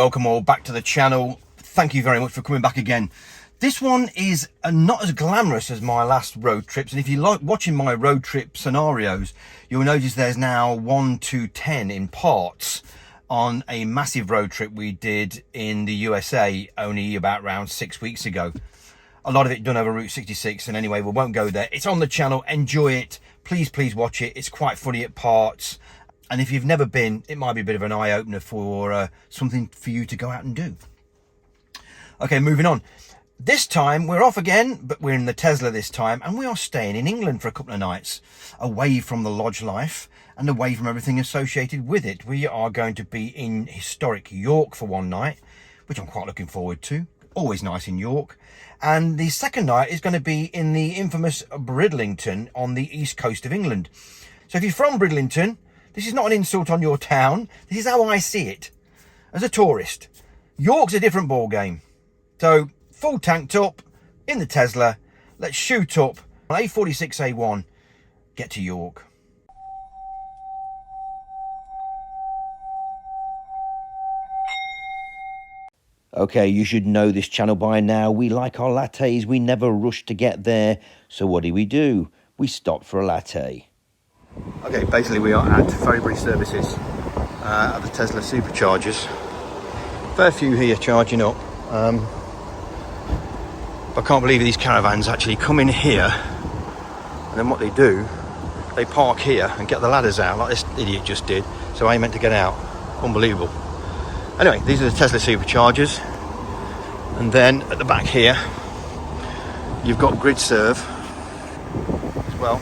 welcome all back to the channel. Thank you very much for coming back again. This one is not as glamorous as my last road trips, and if you like watching my road trip scenarios, you'll notice there's now 1 to 10 in parts on a massive road trip we did in the USA only about around 6 weeks ago. A lot of it done over Route 66, and anyway, we won't go there. It's on the channel. Enjoy it. Please watch it. It's quite funny at parts. And if you've never been, it might be a bit of an eye-opener for something for you to go out and do. Okay, moving on. This time, we're off again, but we're in the Tesla this time, and we are staying in England for a couple of nights, away from the lodge life and away from everything associated with it. We are going to be in historic York for one night, which I'm quite looking forward to. Always nice in York. And the second night is going to be in the infamous Bridlington on the east coast of England. So if you're from Bridlington, this is not an insult on your town. This is how I see it as a tourist. York's a different ball game. So full tanked up in the Tesla. Let's shoot up on A46A1. Get to York. Okay, you should know this channel by now. We like our lattes. We never rush to get there. So what do? We stop for a latte. Okay, basically we are at Ferrybridge services at the Tesla Superchargers. Fair few here charging up. I can't believe these caravans actually come in here, and then what they do, they park here and get the ladders out like this idiot just did. So I ain't meant to get out. Unbelievable. Anyway, these are the Tesla Superchargers, and then at the back here you've got grid serve as well.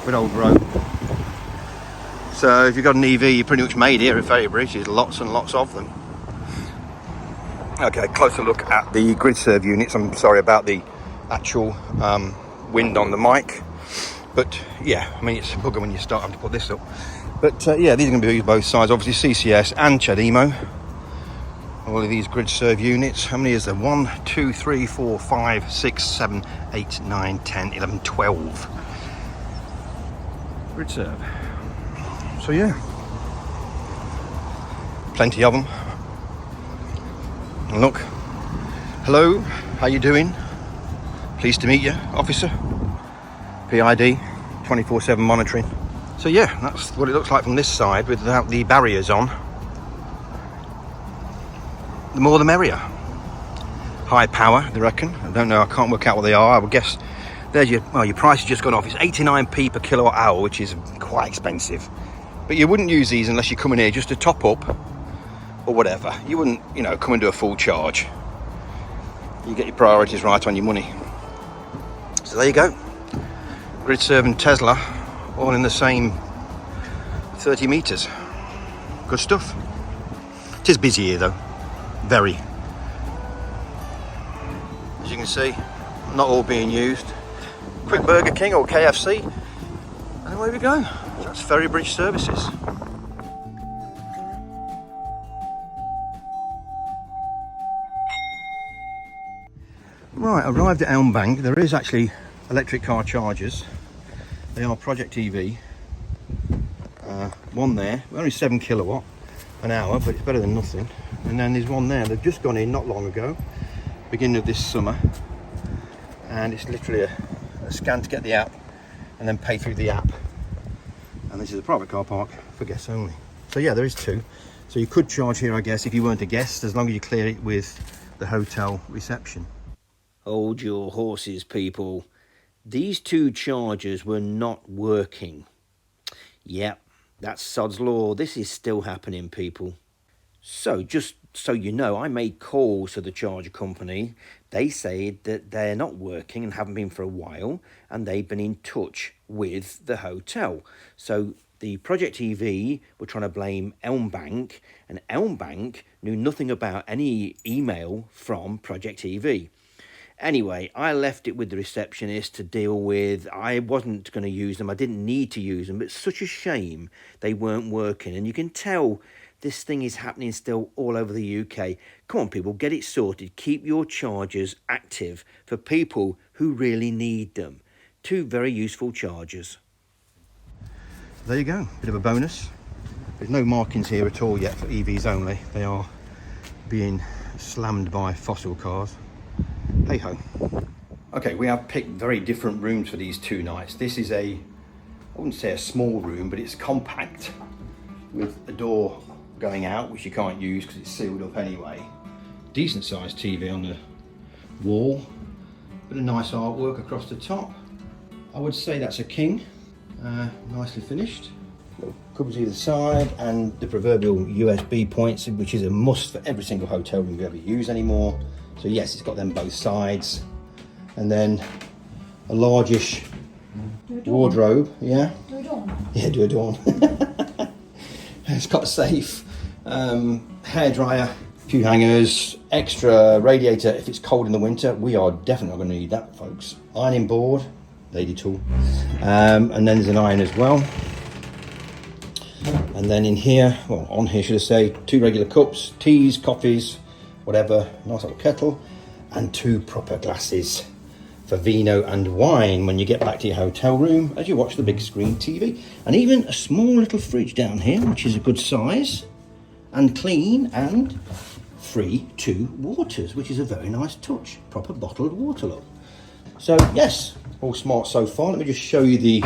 Good old road. So if you've got an EV, you're pretty much made here at Ferrybridge. There's lots and lots of them. Okay, closer look at the grid serve units. I'm sorry about the actual wind on the mic, but yeah, I mean it's a bugger when you start having to put this up. But yeah, these are going to be used both sides, obviously CCS and CHAdeMO. All of these grid serve units. How many is there? 1, 2, 3, 4, 5, 6, 7, 8, 9, 10, 11, 12. Grid serve. So yeah, plenty of them. And look, hello, how you doing? Pleased to meet you, officer. PID, 24/7 monitoring. So yeah, that's what it looks like from this side without the barriers on. The more the merrier. High power, they reckon. I don't know, I can't work out what they are. I would guess there's your price has just gone off. It's 89p per kilowatt hour, which is quite expensive. But you wouldn't use these unless you come in here just to top up or whatever. You wouldn't, come and do a full charge. You get your priorities right on your money. So there you go. Grid serve and Tesla, all in the same 30 metres. Good stuff. It is busy here though. Very. As you can see, not all being used. Quick Burger King or KFC. And away we go. That's Ferrybridge services. Right, arrived at Elmbank. There is actually electric car chargers. They are Project EV. One there, only 7 kilowatt an hour, but it's better than nothing. And then there's one there. They've just gone in not long ago, beginning of this summer. And it's literally a scan to get the app and then pay through the app. And this is a private car park for guests only. So yeah, there is two. So you could charge here, I guess, if you weren't a guest, as long as you clear it with the hotel reception. Hold your horses, people. These two chargers were not working. Yep, that's sod's law. This is still happening, people. So just so you know, I made calls to the charger company. They said that they're not working and haven't been for a while, and they've been in touch with the hotel. So the Project EV were trying to blame Elmbank, and Elmbank knew nothing about any email from Project EV. Anyway, I left it with the receptionist to deal with. I wasn't going to use them. I didn't need to use them, but it's such a shame they weren't working. And you can tell this thing is happening still all over the UK. Come on, people, get it sorted. Keep your chargers active for people who really need them. Two very useful chargers. There you go, bit of a bonus. There's no markings here at all yet for EVs only. They are being slammed by fossil cars. Hey ho. Okay, we have picked very different rooms for these 2 nights. This is I wouldn't say a small room, but it's compact with a door going out, which you can't use because it's sealed up anyway. Decent sized TV on the wall, but a nice artwork across the top. I would say that's a king, nicely finished. Little cupboards either side, and the proverbial USB points, which is a must for every single hotel room you ever use anymore. So yes, it's got them both sides. And then a largish wardrobe, yeah? Do a dawn. Yeah, do a dawn. It's got a safe, hairdryer, few hangers, extra radiator if it's cold in the winter. We are definitely not going to need that, folks. Ironing board, lady tool. And then there's an iron as well. And then in here, well, on here should I say, 2 regular cups, teas, coffees, whatever, nice little kettle, and 2 proper glasses for vino and wine when you get back to your hotel room as you watch the big screen TV. And even a small little fridge down here, which is a good size and clean and free 2 waters, which is a very nice touch. Proper bottled water, look. So yes, all smart so far. Let me just show you the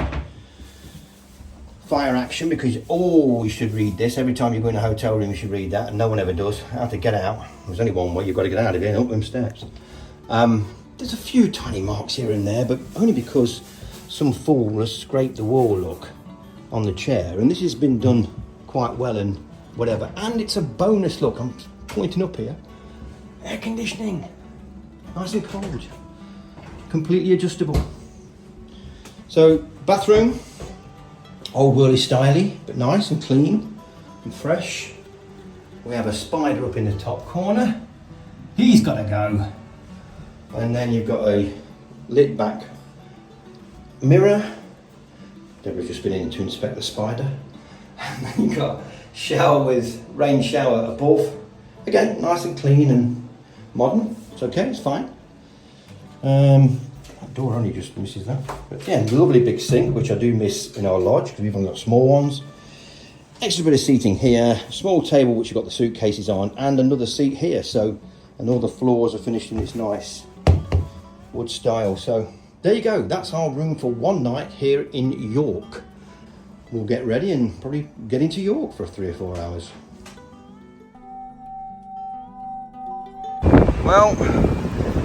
fire action, because you always should read this. Every time you go in a hotel room you should read that, and no one ever does. How to get out. There's only one way, you've got to get out of here and up them steps. There's a few tiny marks here and there, but only because some fool has scraped the wall, look, on the chair, and this has been done quite well and whatever. And it's a bonus, look, I'm pointing up here, air conditioning, nice and cold, completely adjustable. So bathroom, old worldy styly, but nice and clean and fresh. We have a spider up in the top corner, he's got to go. And then you've got a lit back mirror. Deborah's just been in to inspect the spider. And then you've got shower with rain shower above. Again, nice and clean and modern. It's okay, it's fine. That door only just misses that. But yeah, lovely big sink, which I do miss in our lodge because we've only got small ones. Extra bit of seating here, small table which you've got the suitcases on, and another seat here. So, and all the floors are finished in this nice wood style. So there you go, that's our room for 1 night here in York. We'll get ready and probably get into York for 3 or 4 hours. Well,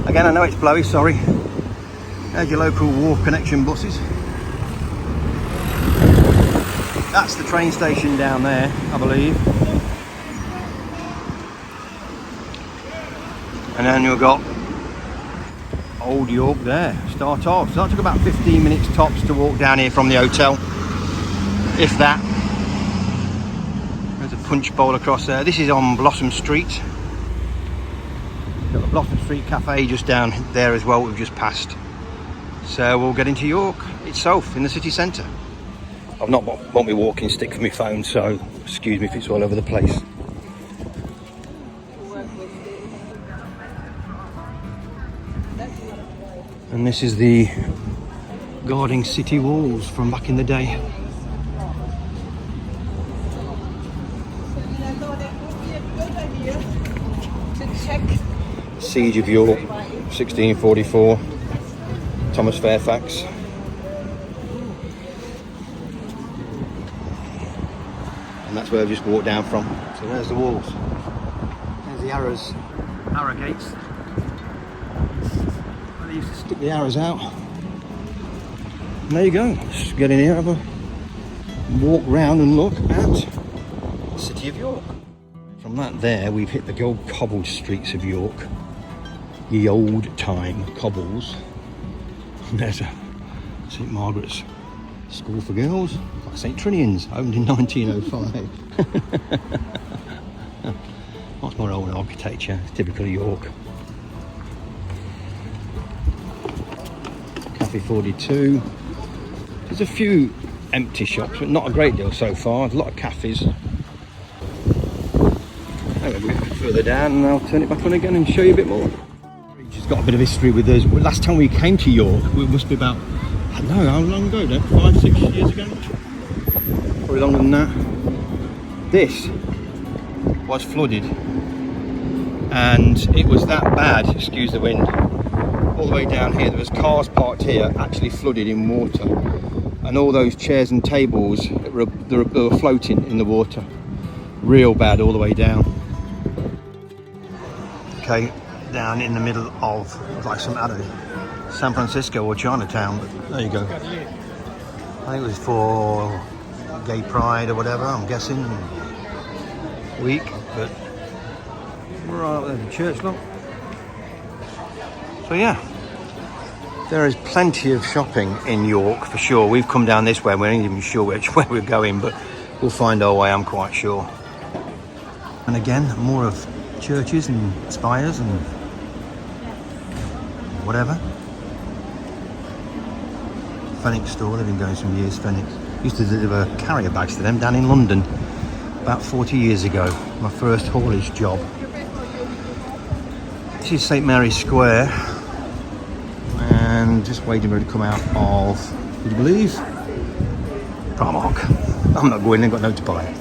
again, I know it's blowy, sorry. There's your local Wharf Connection buses. That's the train station down there, I believe. And then you've got Old York there, start off. So that took about 15 minutes tops to walk down here from the hotel, if that. There's a punch bowl across there. This is on Blossom Street. Got the Blossom Street Cafe just down there as well, we've just passed. So we'll get into York itself in the city centre. I've not bought my walking stick for my phone, so excuse me if it's all over the place. And this is the guarding city walls from back in the day. Siege of York, 1644, Thomas Fairfax. And that's where I've just walked down from. So there's the walls. There's the arrow gates. They used to stick the arrows out. And there you go. Let's get in here, have a walk round and look at the city of York. From that there, we've hit the old cobbled streets of York. The old time cobbles. And there's a St Margaret's School for Girls, like St Trinian's, opened in 1905. Much more old architecture, typical York. Cafe 42. There's a few empty shops, but not a great deal so far. There's a lot of cafes. Anyway, we'll go further down and I'll turn it back on again and show you a bit more. It's got a bit of history with us. Last time we came to York, it must be about, I don't know, how long ago then? 5-6 years ago? Probably longer than that. This was flooded and it was that bad, excuse the wind, all the way down here. There was cars parked here actually flooded in water, and all those chairs and tables they were floating in the water. Real bad all the way down. Okay, down in the middle of like some, I don't know, San Francisco or Chinatown, but there you go. I think it was for gay pride or whatever, I'm guessing, week, but we're right up there at the church, look. So yeah, there is plenty of shopping in York for sure. We've come down this way, we're not even sure which way we're going, but we'll find our way, I'm quite sure. And again, more of churches and spires and whatever. Fenwick store, they've been going some years, Fenwick. Used to deliver carrier bags to them down in London about 40 years ago, my first haulage job. This is St Mary's Square, and just waiting for it to come out of, would you believe, Primark. I'm not going in, got no to buy.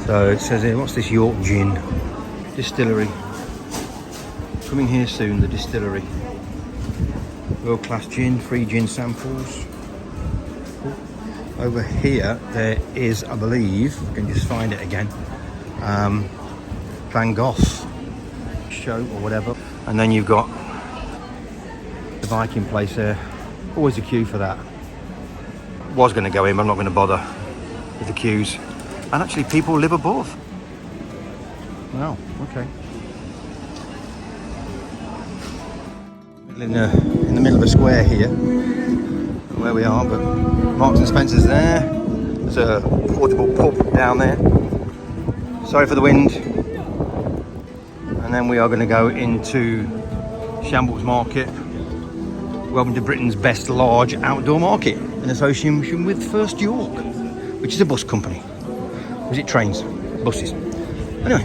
So it says here, what's this York Gin Distillery? Coming here soon, the distillery. World class gin, free gin samples. Over here there is, I believe, I can just find it again, Van Gogh show or whatever. And then you've got the Viking place there. Always a queue for that. Was going to go in, but I'm not going to bother with the queues. And actually people live above. Wow, okay. In the middle of a square here, where we are, but Marks and Spencer's there. There's a portable pub down there. Sorry for the wind. And then we are going to go into Shambles Market. Welcome to Britain's best large outdoor market in association with First York, which is a bus company. Or is it trains? Buses. Anyway,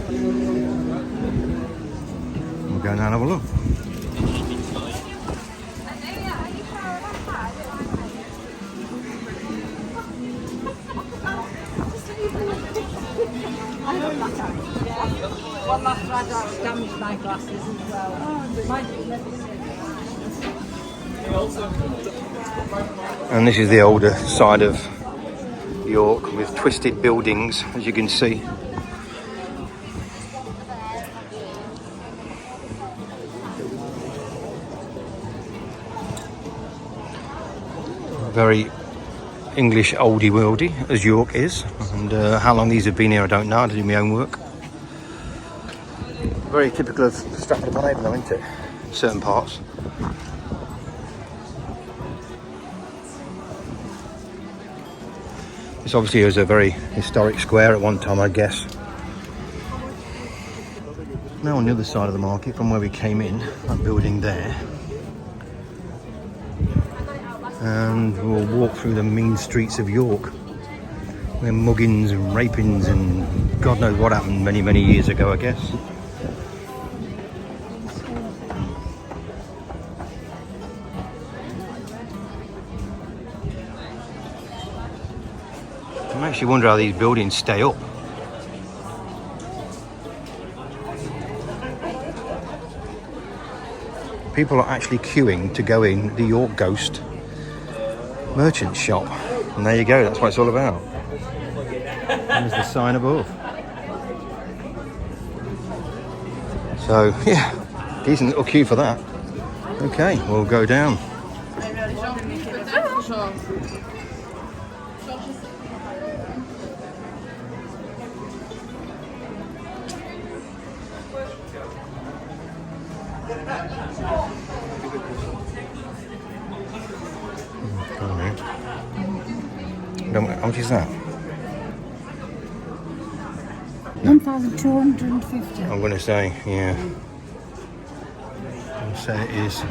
we'll go down and have a look. One last ride, I damaged my glasses as well. And this is the older side of York with twisted buildings, as you can see. Very English oldie worldy, as York is. And how long these have been here I don't know, I did my own work. Very typical of Stratford-upon-Avon though, isn't it? Certain parts. This obviously was a very historic square at one time, I guess. Now on the other side of the market from where we came in, that building there. And we'll walk through the mean streets of York, where muggings and rapings and God knows what happened many, many years ago, I guess. I actually wonder how these buildings stay up. People are actually queuing to go in the York Ghost merchant shop. And there you go, that's what it's all about. There's the sign above. So, yeah, decent little queue for that. Okay, we'll go down. How much is that? 1,250. I'm going to say, yeah. I'll say it is.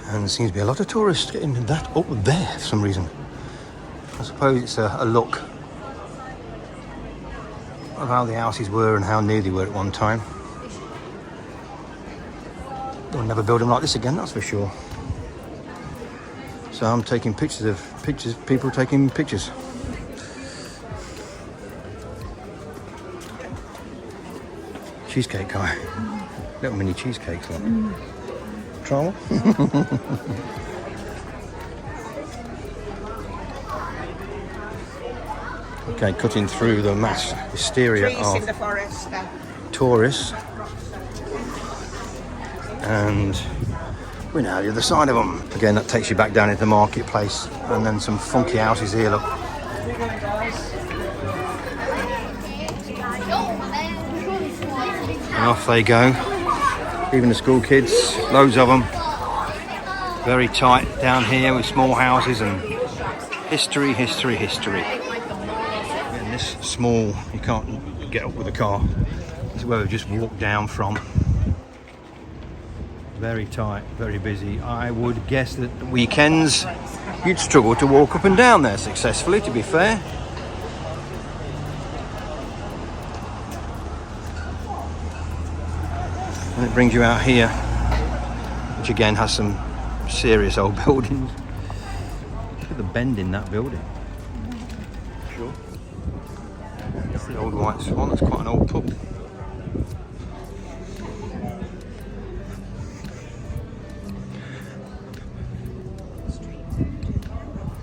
And there seems to be a lot of tourists getting that up there for some reason. That's suppose it's a look of how the houses were and how new they were at one time. They'll never build them like this again, that's for sure. So I'm taking pictures of people taking pictures. Cheesecake guy. Little mini cheesecakes. Like. Try one? Okay, cutting through the mass hysteria Trees in the of forest. tourists. And we're now the other side of them. Again, that takes you back down into the marketplace. And then some funky houses here, look. And off they go. Even the school kids, loads of them. Very tight down here with small houses and history. And this small, you can't get up with a car. This is where we've just walked down from. Very tight, very busy. I would guess that the weekends you'd struggle to walk up and down there successfully, to be fair. And it brings you out here, which again has some serious old buildings. Look at the bend in that building. Sure. It's the old White Swan, that's quite an old pub.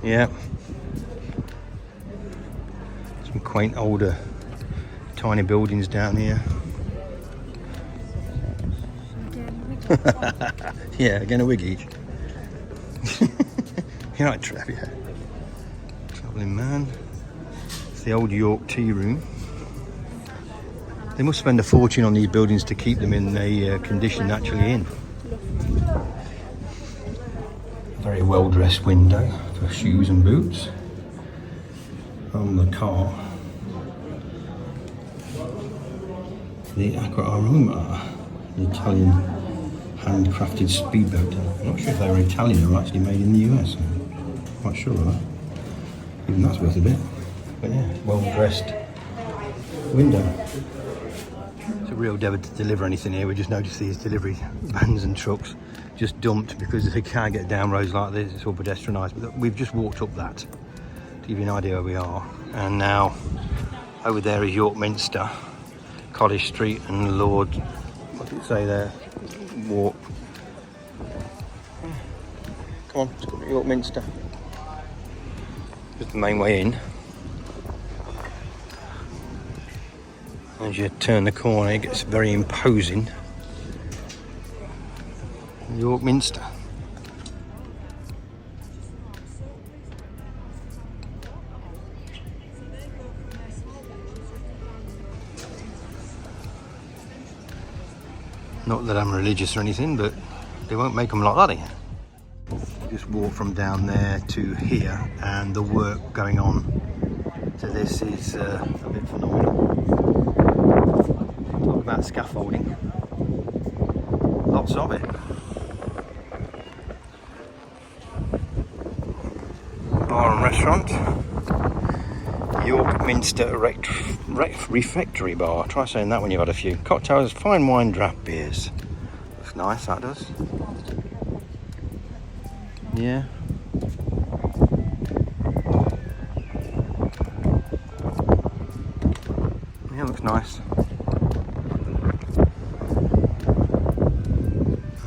Yeah. Some quaint older tiny buildings down here. Yeah, again a wig each. You're right, Trev, yeah. Travelling man. It's the old York tea room. They must spend a fortune on these buildings to keep them in the condition they're actually in. A very well dressed window for shoes and boots. On the car, the Aqua Aroma, the Italian handcrafted speedboat. I'm not sure if they were Italian or actually made in the US. I'm quite sure of that. Even that's worth a bit. But yeah, well dressed window. It's a real endeavour to deliver anything here. We just noticed these delivery vans and trucks just dumped because they can't get down roads like this. It's all pedestrianised. But we've just walked up that to give you an idea where we are. And now over there is York Minster, College Street and Lord, what did it say there? Walk. Come on, let's go to York Minster. Just the main way in. As you turn the corner, it gets very imposing. York Minster. Not that I'm religious or anything, but they won't make them like that here. Just walk from down there to here, and the work going on to this is a bit phenomenal. Talk about scaffolding. Lots of it. Bar and restaurant. York Minster Refectory Bar. Try saying that when you've had a few. Cocktails, fine wine, draft beers. Looks nice, that does. Yeah. Yeah, looks nice.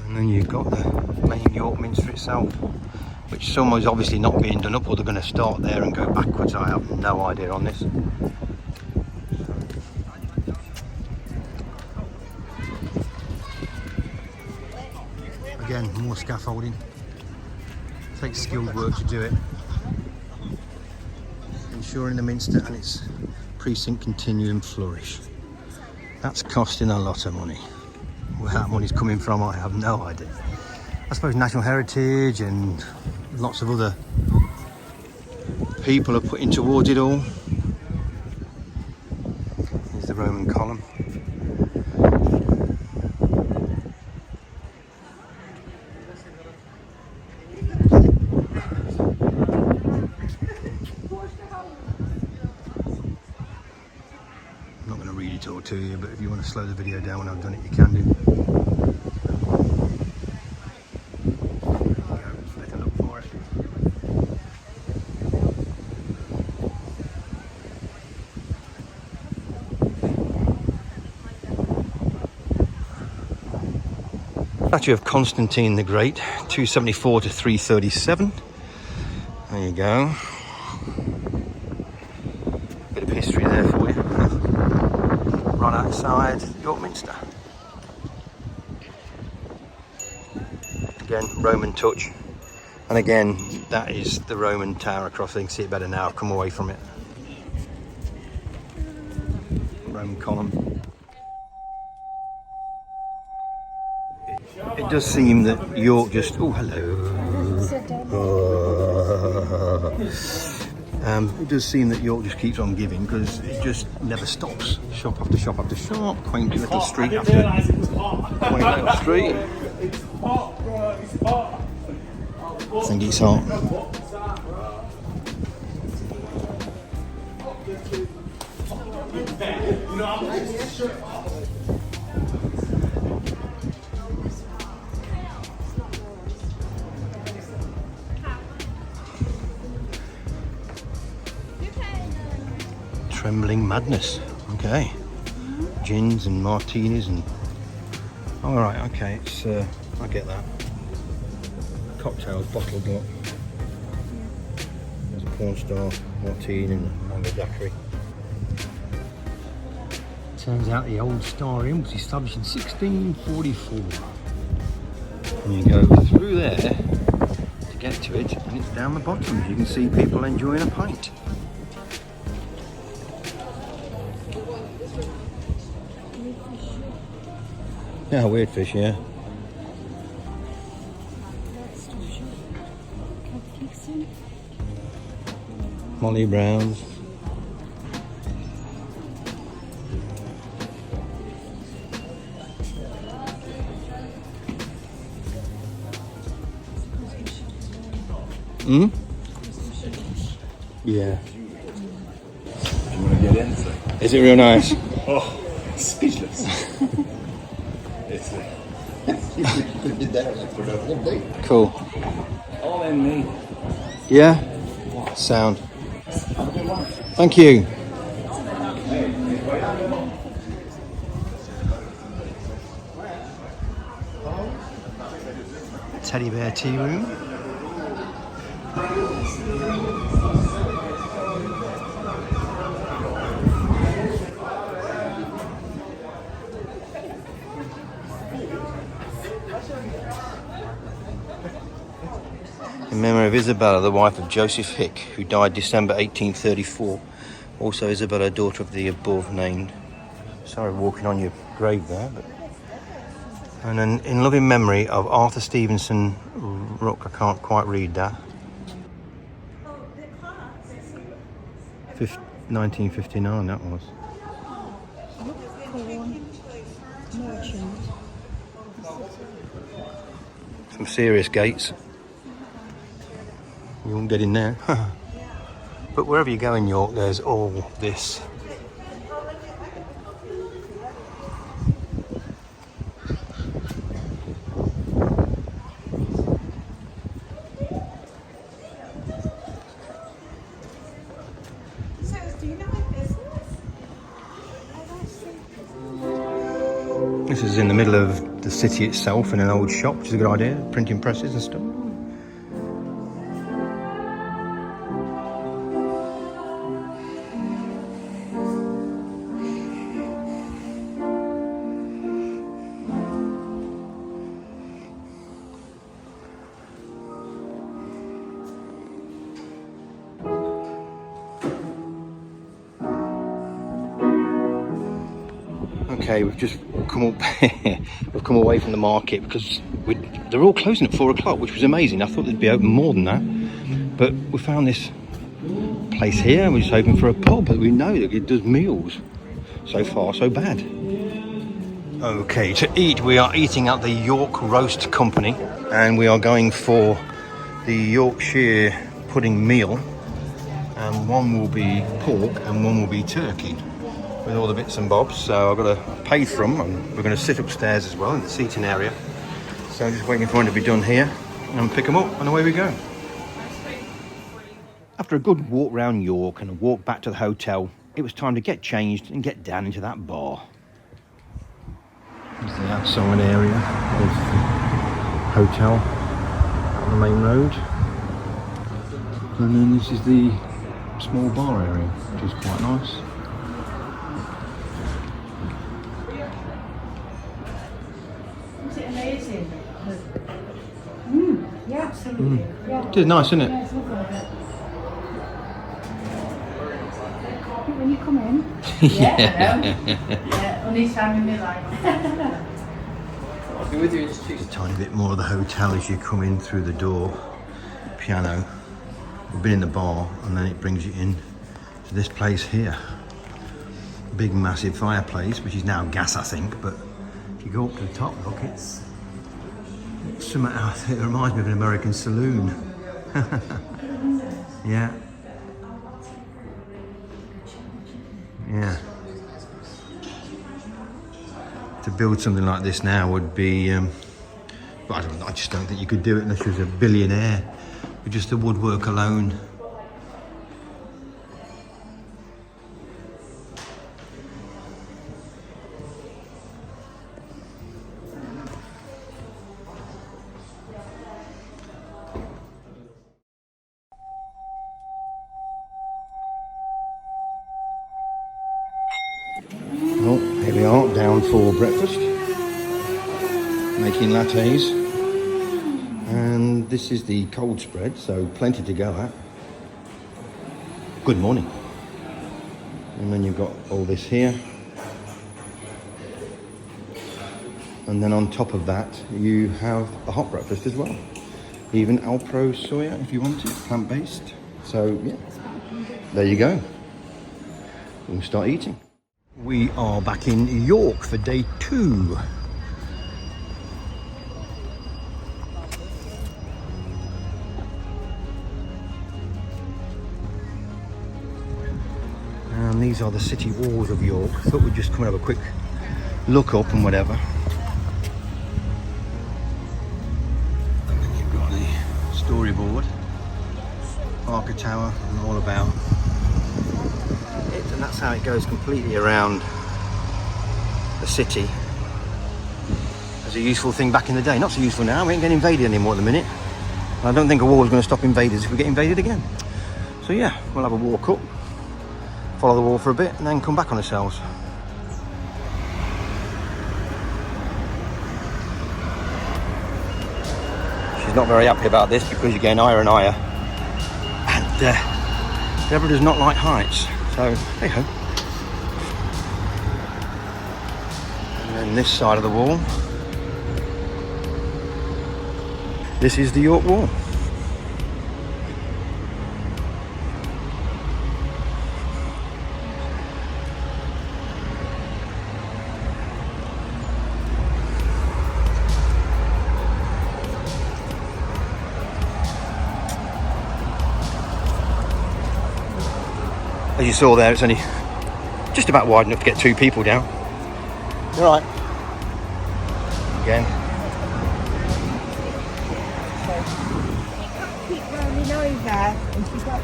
And then you've got the main York Minster itself, which someone's obviously not being done up, or they're going to start there and go backwards. I have no idea on this. Again, more scaffolding. It takes skilled work to do it. Ensuring the Minster and its precinct continue and flourish. That's costing a lot of money. Where that money's coming from, I have no idea. I suppose National Heritage and lots of other people are putting towards it all. Here's the Roman column. you, but if you want to slow the video down when I've done it, you can do. Go, take a look for it. Statue of Constantine the Great, 274 to 337. There you go. Bit of history there for you. Right outside York Minster. Again, Roman touch. And again, that is the Roman tower across. You can see it better now. I've come away from it. Roman column. It does seem that York just... Oh, hello. It does seem that York just keeps on giving because it just never stops. Shop after shop after shop, quaint little street after quaint little street. I think it's hot. Trembling Madness. Okay. Gins and martinis and... All right. Okay. It's I get that. Cocktails bottled up. There's a porn star, martini and a mango daiquiri. Turns out the old Star Inn was established in 1644. And you go through there to get to it, and it's down the bottom. You can see people enjoying a pint. Yeah, weird fish, yeah. Molly Browns. Hmm? Yeah. Do you want to get into it? Is it real nice? Oh, speechless. Cool. All in me. Yeah? Sound. Thank you. Teddy bear tea room. In memory of Isabella, the wife of Joseph Hick, who died December 1834. Also Isabella, daughter of the above named. Sorry, walking on your grave there. But... And then in loving memory of Arthur Stevenson Rook, I can't quite read that. 1959 that was. Some serious gates. You won't get in there. But wherever you go in York, there's all this. This is in the middle of the city itself in an old shop, which is a good idea, printing presses and stuff. Okay, we've just come up we've come away from the market because they're all closing at 4 o'clock, which was amazing. I thought they'd be open more than that, but we found this place here and we're just hoping for a pub, but we know that it does meals. So far so bad. Okay, to eat, we are eating at the York Roast Company and we are going for the Yorkshire pudding meal, and one will be pork and one will be turkey. with all the bits and bobs. So I've got a paid from, and we're going to sit upstairs as well in the seating area. So I'm just waiting for them to be done here and pick them up, and away we go. After a good walk round York and a walk back to the hotel, it was time to get changed and get down into that bar. There's the outside area of the hotel on the main road. And then this is the small bar area, which is quite nice. Is it amazing? Yeah, absolutely. Yeah. It is nice, isn't it? Yeah, it's lovely. When you come in. Yeah, I know. Yeah, only time in my life. I'll be with you in just A tiny bit more of the hotel as you come in through the door. Piano. We've been in the bar, and then it brings you in to this place here. Big massive fireplace, which is now gas I think, but if you go up to the top, look, it's something else. It reminds me of an American saloon. Yeah. Yeah. To build something like this now would be, but I just don't think you could do it unless you was a billionaire with just the woodwork alone. Well, here we are, down for breakfast, making lattes, and this is the cold spread, so plenty to go at. Good morning. And then you've got all this here, and then on top of that you have a hot breakfast as well, even Alpro soya if you want it, plant-based. So yeah, there you go, we can start eating. We are back in York for day 2. And these are the city walls of York. I thought we'd just come and have a quick look up and whatever. You've got the storyboard, Arca Tower, and all about it, and that's how it goes completely around the city as a useful thing back in the day. Not so useful now, we ain't getting invaded anymore at the minute. I don't think a war is going to stop invaders if we get invaded again. So yeah, we'll have a walk up, follow the wall for a bit, and then come back on ourselves. She's not very happy about this because you're getting higher and higher, and Deborah does not like heights. So, hey ho. And then this side of the wall, this is the York Wall. As you saw there, it's only just about wide enough to get 2 people down. You're right. Again. Keep rolling over and she's got...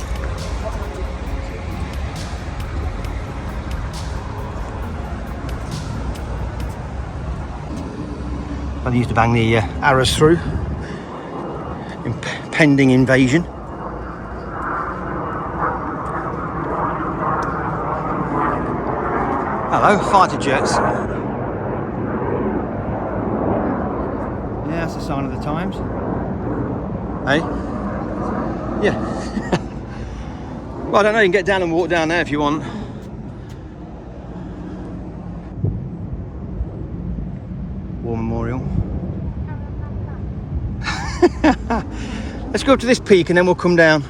I used to bang the arrows through. Impending invasion. Hello, fighter jets. Yeah, that's a sign of the times. Hey? Yeah. Well, I don't know, you can get down and walk down there if you want. War Memorial. Let's go up to this peak and then we'll come down.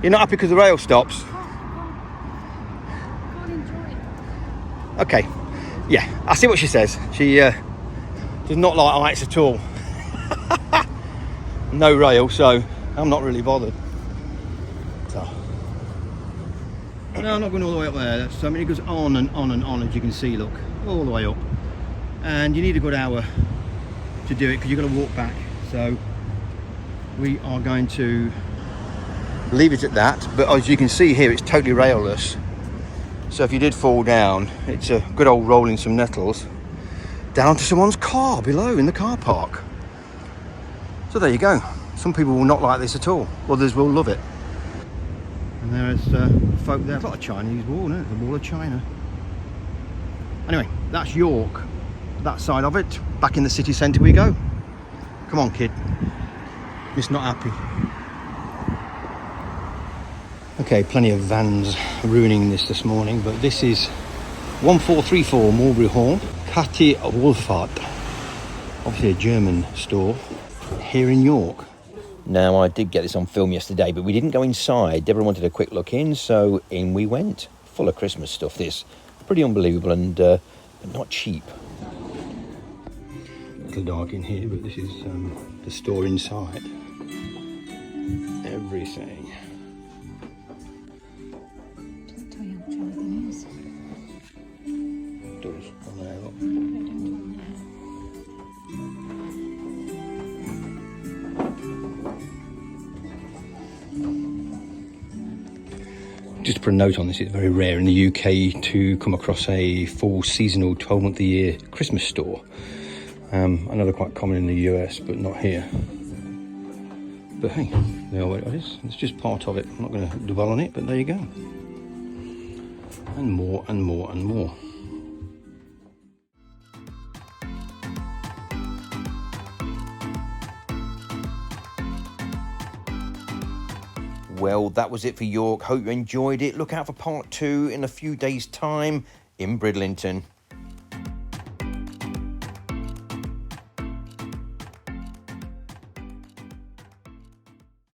You're not happy because the rail stops? Okay, yeah, I see what she says. She does not like heights at all. No rail, so I'm not really bothered. So, No, I'm not going all the way up there. That's, I mean, it goes on and on and on, as you can see, look, all the way up. And you need a good hour to do it because you've got to walk back. So we are going to leave it at that. But as you can see here, it's totally railless. So if you did fall down, it's a good old roll in some nettles down to someone's car below in the car park. So there you go. Some people will not like this at all. Others will love it. And there's folk there. It's a lot of Chinese wall, isn't it? The wall of China. Anyway, that's York. That side of it. Back in the city centre we go. Come on, kid. Miss not happy. Okay, plenty of vans ruining this morning, but this is 1434 Mulberry Hall, Katy Wohlfahrt. Obviously a German store here in York. Now, I did get this on film yesterday, but we didn't go inside. Deborah wanted a quick look in, so in we went. Full of Christmas stuff, this. Pretty unbelievable and but not cheap. A little dark in here, but this is the store inside. Everything. Doesn't tell you how much everything is. Does on there, look. Just to put a note on this, it's very rare in the UK to come across a full seasonal 12-month a year Christmas store. I know they're quite common in the US, but not here. But hey, there are what it is. It's just part of it. I'm not going to dwell on it, but there you go. And more and more and more. Well, that was it for York. Hope you enjoyed it. Look out for part 2 in a few days' time in Bridlington.